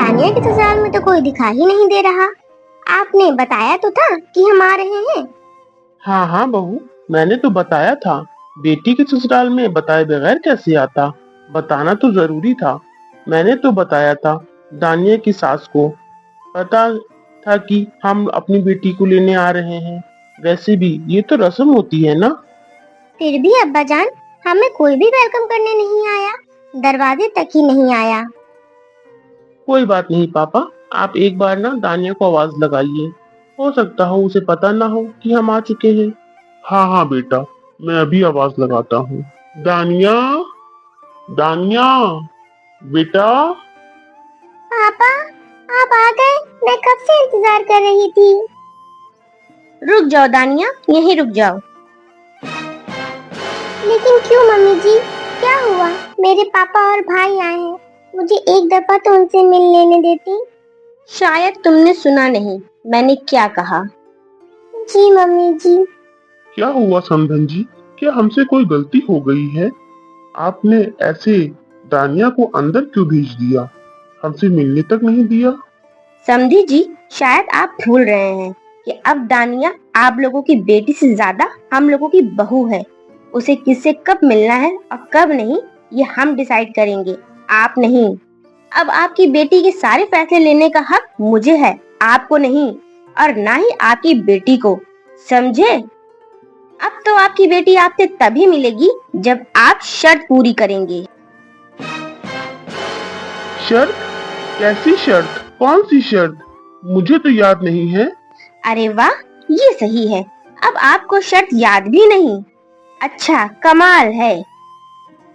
दानिया के ससुराल में तो कोई दिखाई ही नहीं दे रहा। आपने बताया तो था कि हम आ रहे हैं। हाँ हाँ बहू, मैंने तो बताया था। बेटी के ससुराल में बताए बगैर कैसे आता? बताना तो जरूरी था। मैंने तो बताया था। दानिया की सास को पता था कि हम अपनी बेटी को लेने आ रहे हैं। वैसे भी ये तो रस्म होती है ना। फिर भी अब्बा जान, हमें कोई भी वेलकम करने नहीं आया, दरवाजे तक ही नहीं आया। कोई बात नहीं पापा, आप एक बार ना दानिया को आवाज लगाइए। हो सकता हो उसे पता ना हो कि हम आ चुके हैं। हाँ हाँ बेटा, मैं अभी आवाज लगाता हूँ। दानिया, दानिया, बेटा। पापा, आप आ गए। मैं कब से इंतजार कर रही थी। रुक जाओ दानिया, यहीं रुक जाओ। लेकिन क्यों मम्मी जी, क्या हुआ? मेरे पापा और भाई आए हैं, मुझे एक दफा तो उनसे मिल लेने देती। शायद तुमने सुना नहीं मैंने क्या कहा। जी मम्मी जी। क्या हुआ समधन जी? क्या हमसे कोई गलती हो गई है? आपने ऐसे दानिया को अंदर क्यों भेज दिया? हमसे मिलने तक नहीं दिया? समधी जी, शायद आप भूल रहे हैं कि अब दानिया आप लोगों की बेटी से ज्यादा हम लोगों की बहू है। उसे किससे कब मिलना है और कब नहीं, ये हम डिसाइड करेंगे, आप नहीं। अब आपकी बेटी के सारे फैसले लेने का हक मुझे है, आपको नहीं, और ना ही आपकी बेटी को, समझे? अब तो आपकी बेटी आपसे तभी मिलेगी जब आप शर्त पूरी करेंगे। शर्त? कैसी शर्त? कौन सी शर्त? मुझे तो याद नहीं है। अरे वाह, ये सही है। अब आपको शर्त याद भी नहीं। अच्छा, कमाल है।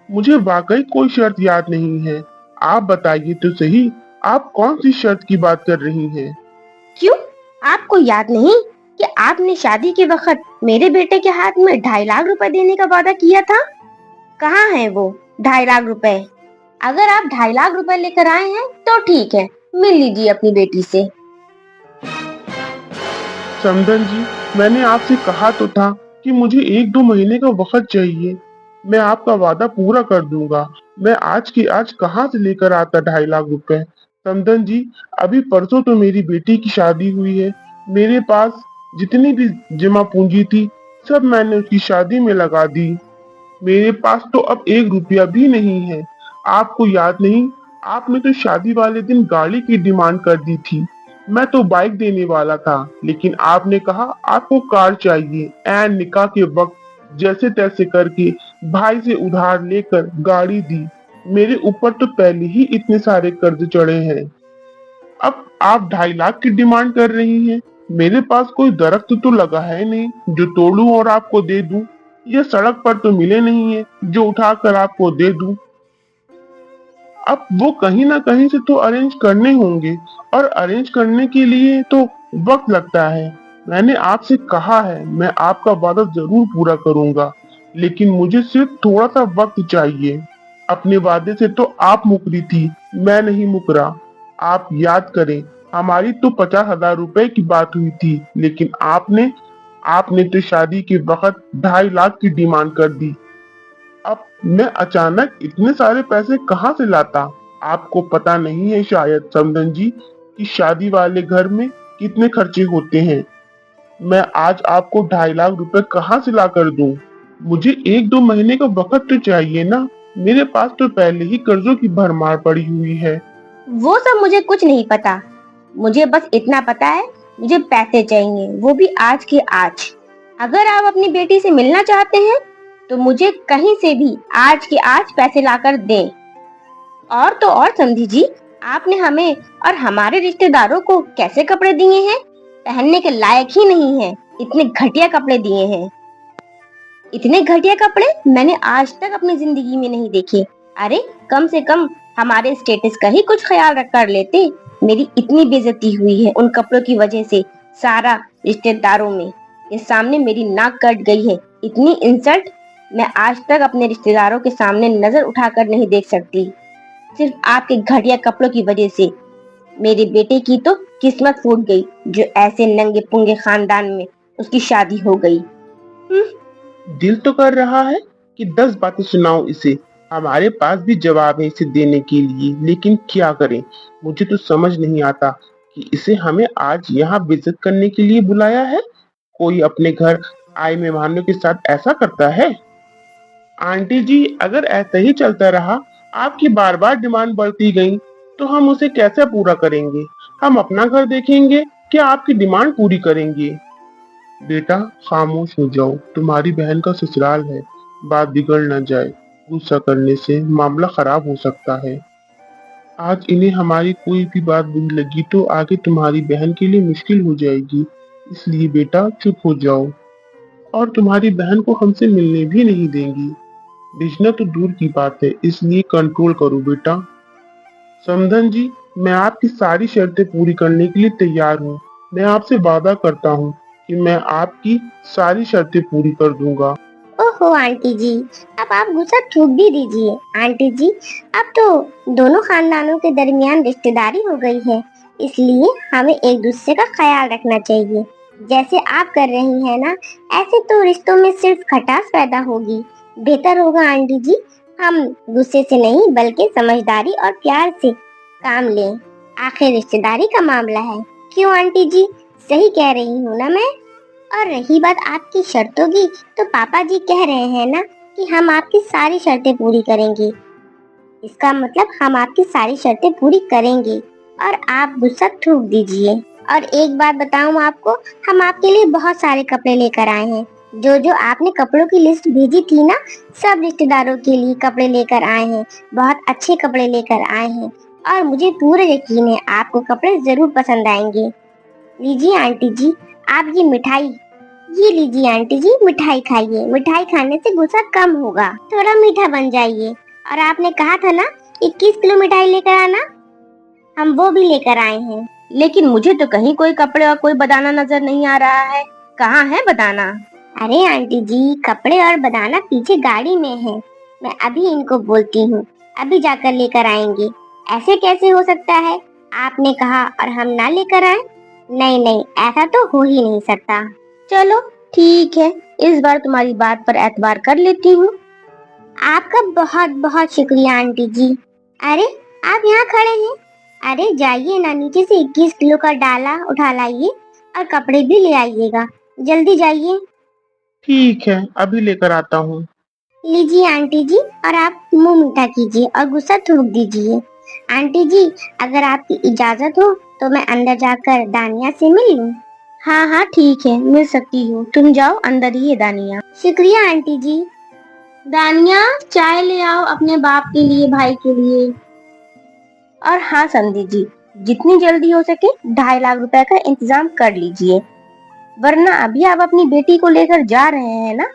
मुझे वाकई कोई शर्त याद नहीं है। आप बताइए तो सही, आप कौन सी शर्त की बात कर रही हैं? क्यों, आपको याद नहीं कि आपने शादी के वक्त मेरे बेटे के हाथ में 2.5 लाख रुपए देने का वादा किया था? कहाँ है वो 2.5 लाख रुपए? अगर आप 2.5 लाख रुपए लेकर आए हैं तो ठीक है, मिल लीजिए अपनी बेटी से। समधन जी, मैंने आपसे कहा तो था कि मुझे 1-2 महीने का वक्त चाहिए। मैं आपका वादा पूरा कर दूंगा। मैं आज की आज कहाँ से लेकर आता 2.5 लाख रुपए? समधन जी, अभी परसों तो मेरी बेटी की शादी हुई है। मेरे पास जितनी भी जमा पूंजी थी, सब मैंने उसकी शादी में लगा दी। मेरे पास तो अब 1 रुपया भी नहीं है। आपको याद नहीं? आपने तो शादी वाले दिन गाड़ी की डिमांड कर दी थी। मैं तो बाइक देने वाला था, लेकिन आपने कहा आपको कार चाहिए। एन निकाह के वक्त जैसे तैसे करके भाई से उधार लेकर गाड़ी दी। मेरे ऊपर तो पहले ही इतने सारे कर्ज चढ़े हैं। अब आप 2.5 लाख की डिमांड कर रही हैं। मेरे पास कोई दरख्त तो लगा है नहीं जो तोड़ूं और आपको दे दूं। ये सड़क पर तो मिले नहीं है जो उठाकर आपको दे दूं। अब वो कहीं ना कहीं से तो अरेंज करने होंगे, और अरेंज करने के लिए तो वक्त लगता है। मैंने आपसे कहा है मैं आपका वादा जरूर पूरा करूंगा, लेकिन मुझे सिर्फ थोड़ा सा वक्त चाहिए। अपने वादे से तो आप मुकरी थी, मैं नहीं मुकरा। आप याद करें, हमारी तो 50,000 रुपए की बात हुई थी, लेकिन आपने आपने तो शादी के वक्त 2.5 लाख की डिमांड कर दी। अब मैं अचानक इतने सारे पैसे कहाँ से लाता? आपको पता नहीं है शायद समधन जी कि शादी वाले घर में कितने खर्चे होते हैं। मैं आज आपको 2.5 लाख रुपए कहाँ से ला कर दूं? मुझे 1-2 महीने का वक्त तो चाहिए ना। मेरे पास तो पहले ही कर्जों की भरमार पड़ी हुई है। वो सब मुझे कुछ नहीं पता। मुझे बस इतना पता है, मुझे पैसे चाहिए, वो भी आज के आज। अगर आप अपनी बेटी से मिलना चाहते हैं तो मुझे कहीं से भी आज के आज पैसे लाकर दें। और तो और समधी जी, आपने हमें और हमारे रिश्तेदारों को कैसे कपड़े दिए हैं, पहनने के लायक ही नहीं है। इतने घटिया कपड़े दिए हैं। इतने घटिया कपड़े मैंने आज तक अपनी जिंदगी में नहीं देखे। अरे कम से कम हमारे स्टेटस का ही कुछ ख्याल रख कर लेते। मेरी इतनी बेइज्जती हुई है उन कपड़ों की वजह से, सारा रिश्तेदारों में। ये सामने मेरी नाक कट गई है। इतनी इंसल्ट मैं आज तक अपने रिश्तेदारों के सामने नजर उठाकर नहीं देख सकती, सिर्फ आपके घटिया कपड़ों की वजह से। मेरे बेटे की तो किस्मत फूट गई जो ऐसे नंगे पुंगे खानदान में उसकी शादी हो गई। दिल तो कर रहा है कि 10 बातें सुनाऊं इसे, हमारे पास भी जवाब है इसे देने के लिए, लेकिन क्या करें? मुझे तो समझ नहीं आता कि इसे हमें आज यहाँ बेइज्जत करने के लिए बुलाया है। कोई अपने घर आए मेहमानों के साथ ऐसा करता है? आंटी जी, अगर ऐसा ही चलता रहा, आपकी बार बार डिमांड बढ़ती गई, तो हम उसे कैसे पूरा करेंगे? हम अपना घर देखेंगे, क्या आपकी डिमांड पूरी करेंगे? बेटा, खामोश हो जाओ, तुम्हारी बहन का ससुराल है, बात बिगड़ न जाए। गुस्सा करने से मामला खराब हो सकता है। आज इन्हें हमारी कोई भी बात बुरी लगी तो आगे तुम्हारी बहन के लिए मुश्किल हो जाएगी। इसलिए बेटा चुप हो जाओ, और तुम्हारी बहन को हमसे मिलने भी नहीं देंगी। भेजना तो दूर की बात है, इसलिए कंट्रोल करो बेटा। समधन जी, मैं आपकी सारी शर्तें पूरी करने के लिए तैयार हूँ। मैं आपसे वादा करता हूँ कि मैं आपकी सारी शर्तें पूरी कर दूंगा। ओहो आंटी जी, अब आप गुस्सा थूक भी दीजिए। आंटी जी, अब तो दोनों खानदानों के दरमियान रिश्तेदारी हो गई है, इसलिए हमें एक दूसरे का ख्याल रखना चाहिए। जैसे आप कर रही हैं ना, ऐसे तो रिश्तों में सिर्फ खटास पैदा होगी। बेहतर होगा आंटी जी, हम गुस्से से नहीं बल्कि समझदारी और प्यार से काम लें। आखिर रिश्तेदारी का मामला है। क्यों आंटी जी, सही कह रही हूँ ना मैं? और रही बात आपकी शर्तों की, तो पापा जी कह रहे हैं ना कि हम आपकी सारी शर्तें पूरी करेंगे। इसका मतलब हम आपकी सारी शर्तें पूरी करेंगे और आप गुस्सा थूक दीजिए। और एक बात बताऊं आपको, हम आपके लिए बहुत सारे कपड़े लेकर आए हैं। जो जो आपने कपड़ों की लिस्ट भेजी थी ना, सब रिश्तेदारों के लिए कपड़े लेकर आए हैं। बहुत अच्छे कपड़े लेकर आए हैं और मुझे पूरा यकीन है आपको कपड़े जरूर पसंद आएंगे। लीजिए आंटी जी, आप ये लीजिए आंटी जी, मिठाई खाइए। मिठाई खाने से गुस्सा कम होगा, थोड़ा मीठा बन जाइए। और आपने कहा था ना 21 किलो मिठाई लेकर आना, हम वो भी लेकर आए हैं। लेकिन मुझे तो कहीं कोई कपड़े और कोई बदाना नजर नहीं आ रहा है। कहाँ है बदाना? अरे आंटी जी, कपड़े और बदाना पीछे गाड़ी में है। मैं अभी इनको बोलती हूँ, अभी जाकर लेकर आएंगे। ऐसे कैसे हो सकता है? आपने कहा और हम ना लेकर आए? नहीं नहीं, ऐसा तो हो ही नहीं सकता। चलो ठीक है, इस बार तुम्हारी बात पर एतबार कर लेती हूँ। आपका बहुत बहुत शुक्रिया आंटी जी। अरे, आप यहाँ खड़े हैं? अरे जाइए ना, नीचे से 21 किलो का डाला उठा लाइए और कपड़े भी ले आइएगा। जल्दी जाइए। ठीक है, अभी लेकर आता हूँ। लीजिए आंटी जी, और आप मुंह मीठा कीजिए और गुस्सा थूक दीजिए। आंटी जी, अगर आपकी इजाजत हो तो मैं अंदर जाकर दानिया से मिल लूं? हाँ हाँ ठीक है, मिल सकती हूँ। तुम जाओ, अंदर ही है दानिया। शुक्रिया आंटी जी। दानिया, चाय ले आओ अपने बाप के लिए, भाई के लिए। और हाँ समधी जी, जितनी जल्दी हो सके 2.5 लाख रुपए का इंतजाम कर लीजिए, वरना अभी आप अपनी बेटी को लेकर जा रहे हैं ना,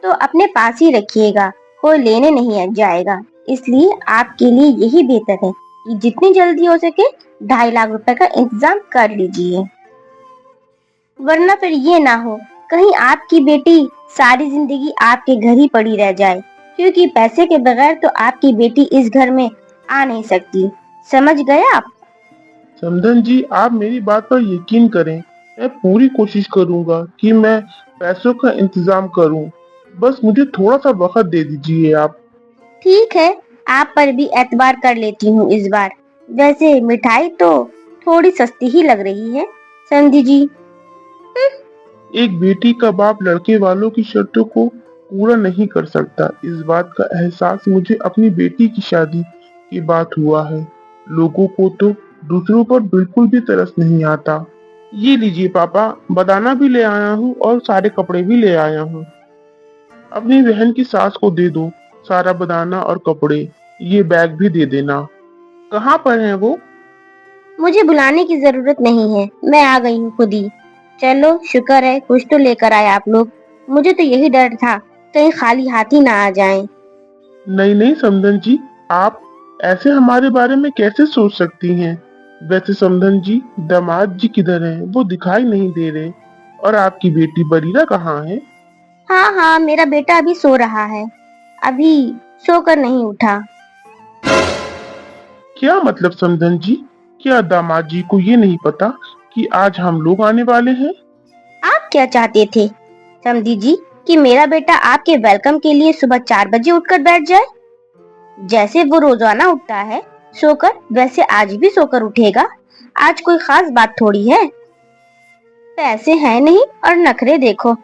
तो अपने पास ही रखिएगा, कोई लेने नहीं जाएगा। इसलिए आपके लिए यही बेहतर है कि जितनी जल्दी हो सके 2.5 लाख रुपए का इंतजाम कर लीजिए, वरना फिर ये ना हो कहीं आपकी बेटी सारी जिंदगी आपके घर ही पड़ी रह जाए, क्योंकि पैसे के बगैर तो आपकी बेटी इस घर में आ नहीं सकती। समझ गए आप? समधन जी, आप मेरी बात पर यकीन करें। मैं पूरी कोशिश करूंगा कि मैं पैसों का इंतजाम करूं। बस मुझे थोड़ा सा वक्त दे दीजिए आप। ठीक है, आप पर भी एतबार कर लेती हूँ इस बार। वैसे मिठाई तो थोड़ी सस्ती ही लग रही है समधी जी। एक बेटी का बाप लड़के वालों की शर्तों को पूरा नहीं कर सकता। इस बात का एहसास मुझे अपनी बेटी की शादी की बात हुआ है। लोगों को तो दूसरों पर बिल्कुल भी तरस नहीं आता। ये लीजिए पापा, बदाना भी ले आया हूँ और सारे कपड़े भी ले आया हूँ। अपनी बहन की सास को दे दो सारा बदाना और कपड़े। ये बैग भी दे देना। कहाँ पर है वो? मुझे बुलाने की जरूरत नहीं है, मैं आ गई हूँ खुद ही। चलो शुक्र है, कुछ तो लेकर आए आप लोग। मुझे तो यही डर था कहीं खाली हाथ ही ना आ जाएं। नहीं नहीं समधन जी, आप ऐसे हमारे बारे में कैसे सोच सकती हैं? वैसे समधन जी, दामाद जी किधर हैं? वो दिखाई नहीं दे रहे। और आपकी बेटी बरीरा कहाँ है? हाँ हाँ, मेरा बेटा अभी सो रहा है, अभी सोकर नहीं उठा। क्या मतलब समधन जी? क्या दामाद जी को ये नहीं पता कि आज हम लोग आने वाले हैं? आप क्या चाहते थे समधी जी, कि मेरा बेटा आपके वेलकम के लिए सुबह 4 बजे उठकर बैठ जाए? जैसे वो रोजाना उठता है सोकर, वैसे आज भी सोकर उठेगा। आज कोई खास बात थोड़ी है। पैसे हैं नहीं और नखरे देखो।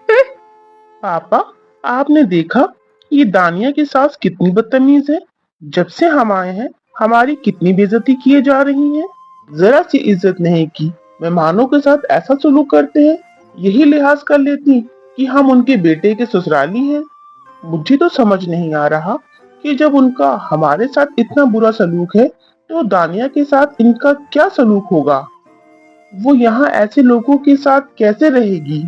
पापा, आपने देखा ये दानिया की सास कितनी बदतमीज है। जब से हम आए हैं हमारी कितनी बेइज्जती किए जा रही है। जरा सी इज्जत नहीं की, मेहमानों के साथ ऐसा सलूक करते हैं। यही लिहाज कर लेती कि हम उनके बेटे के ससुराली हैं। मुझे तो समझ नहीं आ रहा कि जब उनका हमारे साथ इतना बुरा सलूक है तो दानिया के साथ इनका क्या सलूक होगा। वो यहाँ ऐसे लोगों के साथ कैसे रहेगी।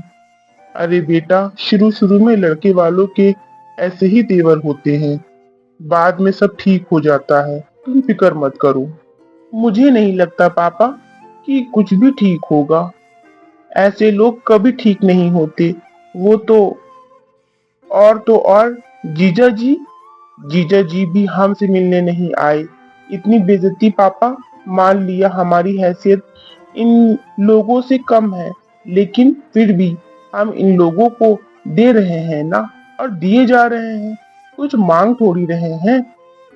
अरे बेटा, शुरू शुरू में लड़के वालों के ऐसे ही तेवर होते हैं, बाद में सब ठीक हो जाता है। तुम फिक्र मत करो। मुझे नहीं लगता पापा कि कुछ भी ठीक होगा। ऐसे लोग कभी ठीक नहीं होते। वो तो और जीजा जी भी हमसे मिलने नहीं आए। इतनी बेइज्जती पापा। मान लिया हमारी हैसियत इन लोगों से कम है, लेकिन फिर भी हम इन लोगों को दे रहे हैं ना, और दिए जा रहे हैं। कुछ मांग थोड़ी रहे हैं।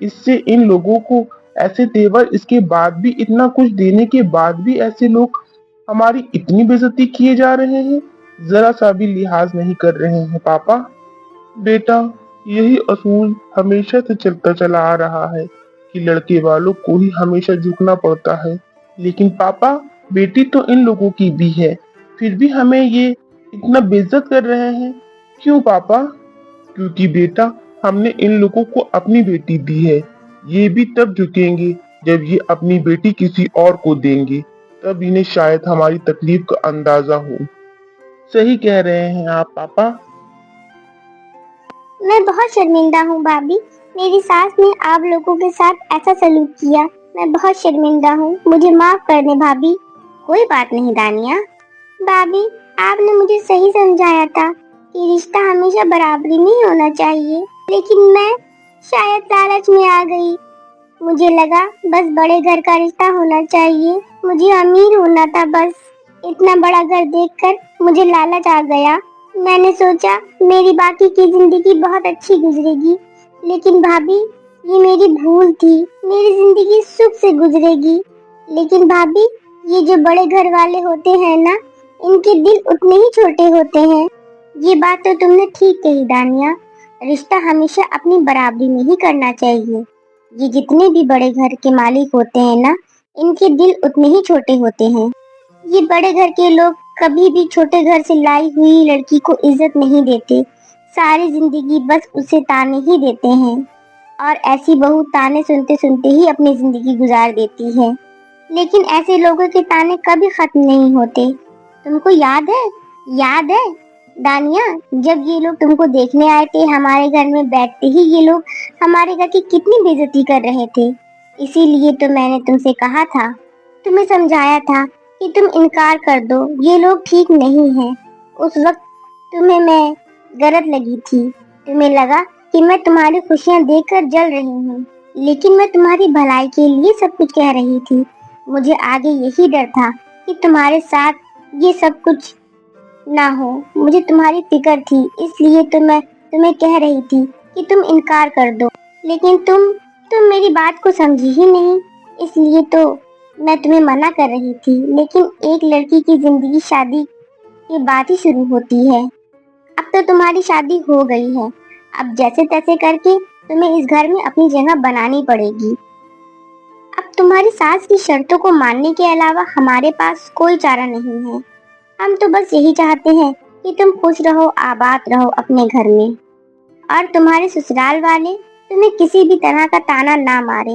इससे इन लोगों को ऐसे तेवर, इसके बाद भी इतना कुछ देने के बाद भी ऐसे लोग हमारी इतनी बेइज्जती किए जा रहे हैं। जरा सा भी लिहाज नहीं कर रहे हैं पापा। बेटा, यही असूल हमेशा से चलता चला आ रहा है कि लड़के वालों को ही हमेशा झुकना पड़ता है। लेकिन पापा, बेटी तो इन लोगों की भी है, फिर भी हमें ये इतना बेइज्जत कर रहे हैं। क्यों पापा? क्योंकि बेटा, हमने इन लोगों को अपनी बेटी दी है। ये भी तब झुकेंगे जब ये अपनी बेटी किसी और को देंगे। तब इन्हें शायद हमारी तकलीफ का अंदाजा हो। सही कह रहे हैं आप पापा। मैं बहुत शर्मिंदा हूँ भाभी। मेरी सास ने आप लोगों के साथ ऐसा सलूक किया। मैं बहुत शर्मिंदा हूँ, मुझे माफ कर दे भाभी। कोई बात नहीं दानिया। भाभी, आपने मुझे सही समझाया था कि रिश्ता हमेशा बराबरी में ही होना चाहिए, लेकिन मैं शायद लालच में आ गई। मुझे लगा बस बड़े घर का रिश्ता होना चाहिए, मुझे अमीर होना था बस। इतना बड़ा घर देखकर मुझे लालच आ गया। मैंने सोचा मेरी बाकी की जिंदगी बहुत अच्छी गुजरेगी, लेकिन भाभी ये मेरी भूल थी। मेरी जिंदगी सुख से गुजरेगी, लेकिन भाभी ये जो बड़े घर वाले होते हैं ना, इनके दिल उतने ही छोटे होते हैं। ये बात तो तुमने ठीक कही दानिया। रिश्ता हमेशा अपनी बराबरी में ही करना चाहिए। ये जितने भी बड़े घर के मालिक होते हैं ना, इनके दिल उतने ही छोटे होते हैं। ये बड़े घर के लोग कभी भी छोटे घर से लाई हुई लड़की को इज्जत नहीं देते। सारी जिंदगी बस उसे ताने ही देते हैं, और ऐसी बहू ताने सुनते सुनते ही अपनी जिंदगी गुजार देती है। लेकिन ऐसे लोगों के ताने कभी खत्म नहीं होते। तुमको याद है दानिया, जब ये लोग तुमको देखने आए थे हमारे घर में, बैठते ही ये लोग हमारे घर की कितनी बेइज्जती कर रहे थे। इसीलिए तो मैंने तुमसे कहा था, तुम्हें समझाया था कि तुम इनकार कर दो, ये लोग ठीक नहीं हैं। उस वक्त तुम्हें मैं गलत लगी थी। तुम्हें लगा कि मैं तुम्हारी खुशियां देखकर जल रही हूँ, लेकिन मैं तुम्हारी भलाई के लिए सब कुछ कह रही थी। मुझे आगे यही डर था कि तुम्हारे साथ ये सब कुछ ना हो। मुझे तुम्हारी फिक्र थी, इसलिए तो मैं तुम्हें कह रही थी कि तुम इनकार कर दो, लेकिन तुम मेरी बात को समझी ही नहीं। इसलिए तो मैं तुम्हें मना कर रही थी। लेकिन एक लड़की की जिंदगी शादी के बाद ही शुरू होती है। अब तो तुम्हारी शादी हो गई है। अब जैसे तैसे करके तुम्हें इस घर में अपनी जगह बनानी पड़ेगी। अब तुम्हारी सास की शर्तों को मानने के अलावा हमारे पास कोई चारा नहीं है। हम तो बस यही चाहते हैं कि तुम खुश रहो, आबाद रहो अपने घर में, और तुम्हारे ससुराल वाले तुम्हें किसी भी तरह का ताना ना मारे।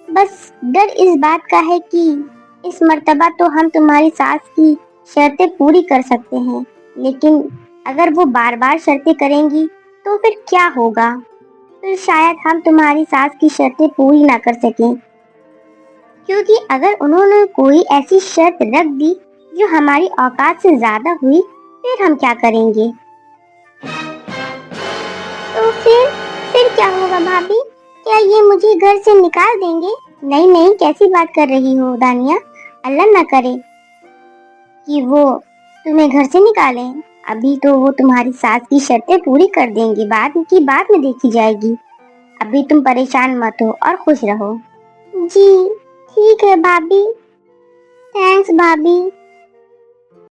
बस डर इस बात का है कि इस मर्तबा तो हम तुम्हारी सास की शर्तें पूरी कर सकते हैं, लेकिन अगर वो बार बार शर्तें करेंगी तो फिर क्या होगा। फिर शायद हम तुम्हारी सास की शर्तें पूरी ना कर सकें, क्योंकि अगर उन्होंने कोई ऐसी शर्त रख दी जो हमारी औकात से ज्यादा हुई, फिर हम क्या करेंगे। तो फिर क्या होगा भाभी? क्या ये मुझे घर से निकाल देंगे? नहीं नहीं, कैसी बात कर रही हो दानिया। अल्लाह ना करे कि वो तुम्हें घर से निकालें। अभी तो वो तुम्हारी सास की शर्तें पूरी कर देंगी, बाद की बात में देखी जाएगी। अभी तुम परेशान मत हो और खुश रहो। जी ठीक है भाभी। थैंक्स भाभी।